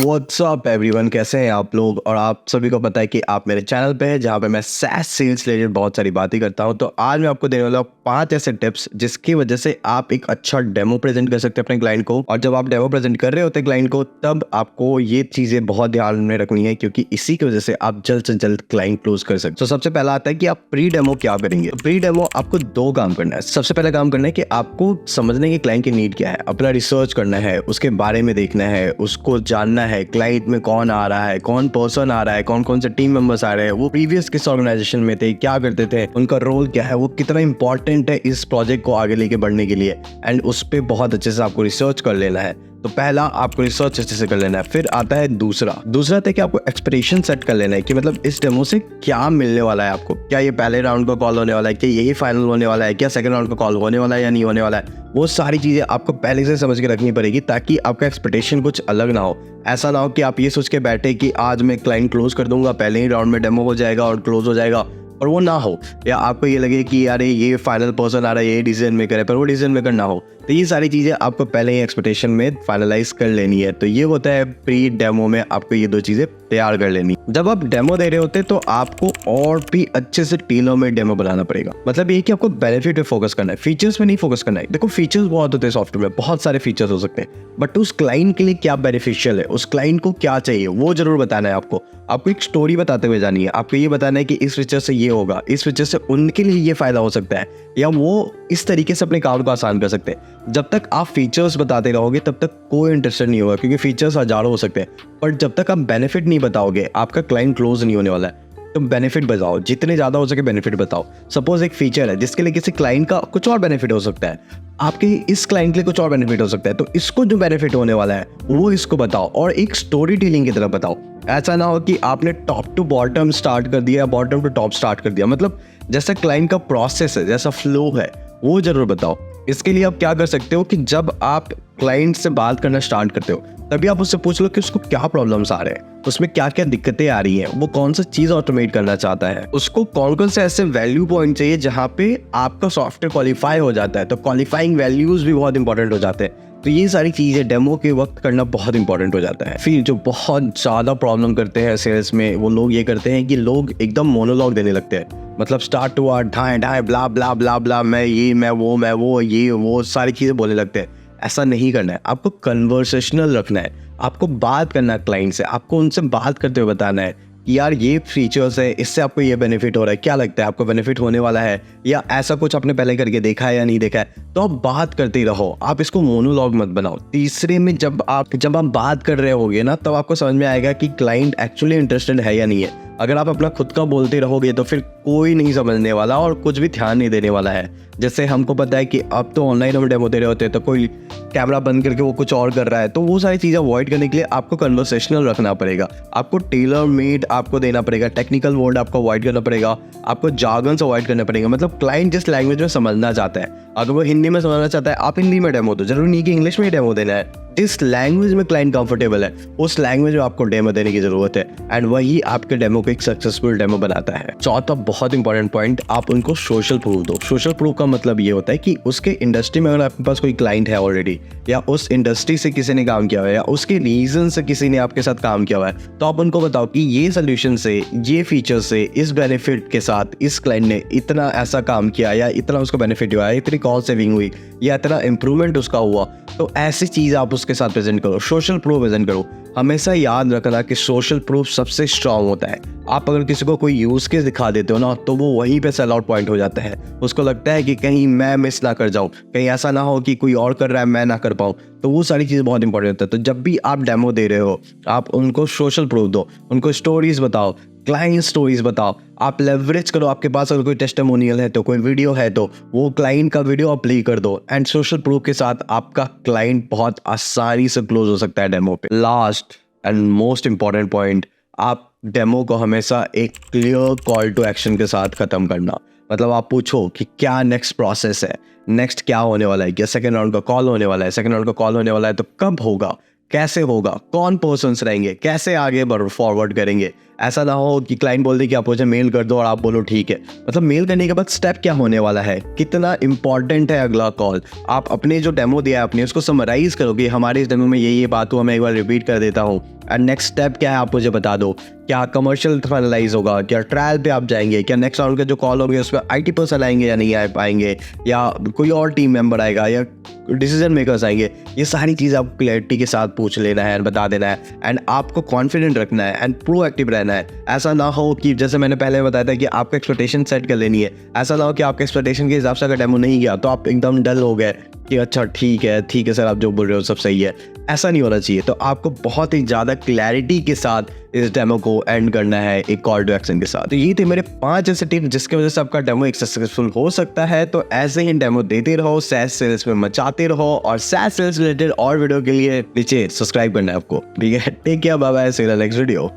What's up everyone, कैसे हैं आप लोग। और आप सभी को पता है कि आप मेरे चैनल पे हैं जहाँ पे मैं SaaS सेल्स रिलेटेड बहुत सारी बातें करता हूँ। तो आज मैं आपको देने वाला हूँ 5 ऐसे टिप्स जिसकी वजह से आप एक अच्छा डेमो प्रेजेंट कर सकते हैं अपने क्लाइंट को। और जब आप डेमो प्रेजेंट कर रहे होते हैं क्लाइंट को, तब आपको ये चीजें बहुत ध्यान में रखनी है, क्योंकि इसी की वजह से आप जल्द से जल्द क्लाइंट क्लोज कर सकते हैं। तो सबसे पहला आता है कि आप प्री डेमो क्या करेंगे। प्री डेमो आपको 2 काम करना है। सबसे पहला काम करना है कि आपको समझना है कि क्लाइंट की नीड क्या है, अपना रिसर्च करना है, उसके बारे में देखना है, उसको जानना है क्लाइंट में कौन आ रहा है, कौन पर्सन आ रहा है, कौन कौन से टीम मेंबर्स आ रहे हैं, वो प्रीवियस किस ऑर्गेनाइजेशन में थे, क्या करते थे, उनका रोल क्या है, वो कितना इंपॉर्टेंट है इस प्रोजेक्ट को आगे लेके बढ़ने के लिए। एंड उस पर बहुत अच्छे से आपको रिसर्च कर लेना है। तो पहला आपको रिसर्च अच्छे से कर लेना है। फिर आता है दूसरा आता है कि आपको एक्सपेक्टेशन सेट कर लेना है कि मतलब इस डेमो से क्या मिलने वाला है आपको। क्या ये पहले राउंड का कॉल होने वाला है, क्या यही फाइनल होने वाला है, क्या सेकंड राउंड का कॉल होने वाला है या नहीं होने वाला है। वो सारी चीजें आपको पहले से समझ के रखनी पड़ेगी ताकि आपका एक्सपेक्टेशन कुछ अलग ना हो। ऐसा ना हो कि आप ये सोच के बैठे कि आज मैं क्लाइंट क्लोज कर दूंगा, पहले ही राउंड में डेमो हो जाएगा और क्लोज हो जाएगा, और वो ना हो। या आपको ये लगे कि यार ये फाइनल पर्सन आ रहा है, ये डिसीजन मेकर है, पर वो डिसीजन मेकर ना हो। तो ये सारी चीज़ें आपको पहले ही एक्सपेक्टेशन में फाइनलाइज कर लेनी है। तो ये होता है प्री डेमो में आपको ये 2 चीज़ें तैयार कर लेनी। जब आप डेमो दे रहे होते तो आपको और भी अच्छे से टेलर मेड डेमो बनाना पड़ेगा। मतलब ये कि आपको बेनिफिट पे फोकस करना है, फीचर्स पे नहीं फोकस करना है। देखो फीचर्स बहुत होते हैं सॉफ्टवेयर में, बहुत सारे फीचर्स हो सकते हैं, बट उस क्लाइंट के लिए क्या बेनिफिशियल है, उस क्लाइंट को क्या चाहिए, वो जरूर बताना है आपको। आपको एक स्टोरी बताते हुए जानी है। आपको ये बताना है कि इस फीचर से ये होगा, इस फीचर से उनके लिए ये फायदा हो सकता है, या वो इस तरीके से अपने काम को आसान कर सकते हैं। जब तक आप फीचर्स बताते रहोगे तब तक कोई इंटरेस्टेड नहीं होगा, क्योंकि फीचर्स हजारों हो सकते हैं, पर जब तक आप बेनिफिट नहीं बताओगे आपका क्लाइंट क्लोज नहीं होने वाला है। तो बेनिफिट बताओ, जितने ज्यादा हो सके बेनिफिट बताओ। सपोज एक फीचर है जिसके लिए किसी क्लाइंट का कुछ और बेनिफिट हो सकता है, आपके इस क्लाइंट के लिए कुछ और बेनिफिट हो सकता है, तो इसको जो बेनिफिट होने वाला है वो इसको बताओ, और एक स्टोरी टेलिंग की तरह बताओ। ऐसा ना हो कि आपने टॉप टू बॉटम स्टार्ट कर दिया, बॉटम टू टॉप स्टार्ट कर दिया। मतलब जैसा क्लाइंट का प्रोसेस है, जैसा फ्लो है, वो जरूर बताओ। इसके लिए आप क्या कर सकते हो कि जब आप क्लाइंट से बात करना स्टार्ट करते हो तभी आप उससे पूछ लो कि उसको क्या प्रॉब्लम्स आ रहे हैं, उसमें क्या क्या दिक्कतें आ रही हैं, वो कौन सा चीज ऑटोमेट करना चाहता है, उसको कौन कौन से ऐसे वैल्यू पॉइंट चाहिए जहाँ पे आपका सॉफ्टवेयर क्वालिफाई हो जाता है। तो क्वालिफाइंग वैल्यूज भी बहुत इंपॉर्टेंट हो जाते हैं। तो ये सारी चीजें डेमो के वक्त करना बहुत इंपॉर्टेंट हो जाता है। फिर जो बहुत ज्यादा प्रॉब्लम करते हैं सेल्स में, वो लोग ये करते हैं कि लोग एकदम मोनोलॉग देने लगते हैं। मतलब स्टार्ट टू ढाए ढाए ब्ला ब्ला ब्ला ब्ला, मैं ये मैं वो ये वो सारी चीजें बोलने लगते हैं। ऐसा नहीं करना है। आपको कन्वर्सेशनल रखना है, आपको बात करना है क्लाइंट से, आपको उनसे बात करते हुए बताना है कि यार ये फीचर्स है, इससे आपको ये बेनिफिट हो रहा है, क्या लगता है आपको बेनिफिट होने वाला है, या ऐसा कुछ आपने पहले करके देखा है या नहीं देखा है। तो आप बात करते ही रहो, आप इसको मोनोलॉग मत बनाओ। तीसरे में जब आप बात कर रहे होगे ना, तब आपको समझ में आएगा कि क्लाइंट एक्चुअली इंटरेस्टेड है या नहीं है। अगर आप अपना खुद का बोलते रहोगे तो फिर कोई नहीं समझने वाला और कुछ भी ध्यान नहीं देने वाला है। जैसे हमको पता है कि अब तो ऑनलाइन हम डेमो दे रहे होते हैं, तो कोई कैमरा बंद करके वो कुछ और कर रहा है, तो वो सारी चीज़ें अवॉइड करने के लिए आपको कन्वर्सेशनल रखना पड़ेगा, आपको टेलर मेड आपको देना पड़ेगा, टेक्निकल वर्ड आपको अवॉइड करना पड़ेगा, आपको जार्गन्स अवॉइड करना पड़ेगा। मतलब क्लाइंट जिस लैंग्वेज में समझना चाहता है, अगर वो हिंदी में समझना चाहता है आप हिंदी में डेमो दो, जरूरी नहीं कि इंग्लिश में ही डेमो देना है। जिस लैंग्वेज में क्लाइंट कंफर्टेबल है उस लैंग्वेज में आपको डेमो देने की जरूरत है, एंड वही आपके डेमो को एक सक्सेसफुल डेमो बनाता है। चौथा बहुत इंपॉर्टेंट पॉइंट, आप उनको सोशल प्रूफ दो। सोशल प्रूफ का मतलब ये होता है कि उसके इंडस्ट्री में अगर आपके पास कोई क्लाइंट है ऑलरेडी, या उस इंडस्ट्री से किसी ने काम किया हुआ है, या उसके रीजन से किसी ने आपके साथ काम किया हुआ है, तो आप उनको बताओ कि ये सोल्यूशन से, ये फीचर से, इस बेनिफिट के साथ इस क्लाइंट ने इतना ऐसा काम किया, या इतना उसको बेनिफिट हुआ, इतनी कॉस्ट सेविंग हुई, या इतना इंप्रूवमेंट उसका हुआ। तो ऐसी चीज आप उसके साथ प्रेजेंट करो, सोशल प्रूफ प्रेजेंट करो। हमेशा याद रखना कि सोशल प्रूफ सबसे स्ट्रांग होता है। आप अगर किसी को कोई यूज केस दिखा देते हो ना, तो वो वहीं पे सेल आउट पॉइंट हो जाता है। उसको लगता है कि कहीं मैं मिस ना कर जाऊं, कहीं ऐसा ना हो कि कोई और कर रहा है मैं ना कर पाऊं। तो वो सारी चीज़ें बहुत इंपॉर्टेंट होता है। तो जब भी आप डेमो दे रहे हो, आप उनको सोशल प्रूफ दो, उनको स्टोरीज बताओ, क्लाइंट स्टोरीज बताओ। आप लेवरेज करो, आपके पास अगर कोई टेस्टिमोनियल है तो, कोई वीडियो है तो वो क्लाइंट का वीडियो आप प्ले कर दो, एंड सोशल प्रूफ के साथ आपका क्लाइंट बहुत आसानी से क्लोज हो सकता है डेमो पे। Last and most important point, आप डेमो को हमेशा एक क्लियर कॉल टू एक्शन के साथ खत्म करना। मतलब आप पूछो कि क्या नेक्स्ट प्रोसेस है, नेक्स्ट क्या होने वाला है, क्या सेकंड राउंड का कॉल होने वाला है, सेकंड राउंड का कॉल होने वाला है तो कब होगा, कैसे होगा, कौन पर्सन्स रहेंगे, कैसे आगे फॉरवर्ड करेंगे। ऐसा ना हो कि क्लाइंट बोल दे कि आप मुझे मेल कर दो और आप बोलो ठीक है। मतलब मेल करने के बाद स्टेप क्या होने वाला है, कितना इंपॉर्टेंट है अगला कॉल। आप अपने जो डेमो दिया है अपने उसको समराइज करो कि हमारे इस डेमो में ये बात हुआ, मैं एक बार रिपीट कर देता हूँ। एंड नेक्स्ट स्टेप क्या है आप मुझे बता दो। क्या कमर्शियल फाइनलाइज होगा, क्या ट्रायल पे आप जाएंगे, क्या नेक्स्ट राउंड का जो कॉल होगी उस पर IT पर्सन आएंगे या नहीं आ पाएंगे, या कोई और टीम मेंबर आएगा या डिसीजन मेकर्स आएंगे। ये सारी चीज़ आपको क्लैरिटी के साथ पूछ लेना है, बता देना है। एंड आपको कॉन्फिडेंट रखना है एंड प्रोएक्टिव रहना है। ऐसा ना हो कि जैसे मैंने पहले बताया था कि आपको एक्सपेक्टेशन सेट कर लेनी है। ऐसा ना हो कि आपके एक्सपेक्टेशन के हिसाब से अगर डेमो नहीं गया तो आप एकदम डल हो गए कि अच्छा ठीक है सर, आप जो बोल रहे हो सब सही है। ऐसा नहीं होना चाहिए। तो आपको बहुत ही ज़्यादा क्लैरिटी के साथ इस डेमो को एंड करना है एक कॉल टू एक्शन के साथ। तो ये थे मेरे 5 ऐसे टिप्स जिसकी वजह से आपका डेमो एक सक्सेसफुल हो सकता है। तो ऐसे ही डेमो देते रहो, SaaS सेल्स में मचाते रहो, और SaaS सेल्स रिलेटेड और वीडियो के लिए नीचे सब्सक्राइब करना है आपको। ठीक है, take care, bye bye, see you in the next video.